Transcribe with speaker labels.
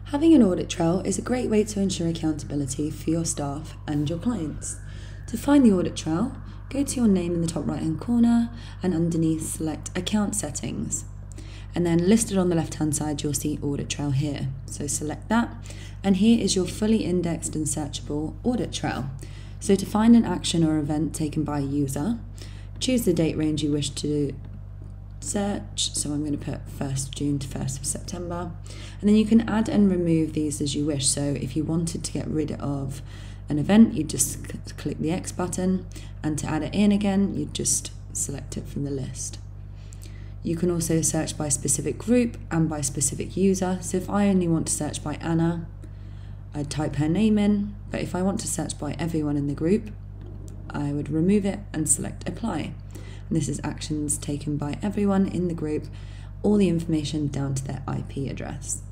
Speaker 1: Having an audit trail is a great way to ensure accountability for your staff and your clients. To find the audit trail, go to your name in the top right hand corner and underneath select Account Settings. And then listed on the left hand side you'll see Audit Trail here. So select that, and here is your fully indexed and searchable audit trail. So to find an action or event taken by a user, choose the date range you wish to search. So I'm going to put 1st June to 1st of September. And then you can add and remove these as you wish. So if you wanted to get rid of an event, you just click the X button, and to add it in again, you just select it from the list. You can also search by specific group and by specific user. So if I only want to search by Anna, I'd type her name in, but if I want to search by everyone in the group, I would remove it and select Apply. And this is actions taken by everyone in the group, all the information down to their IP address.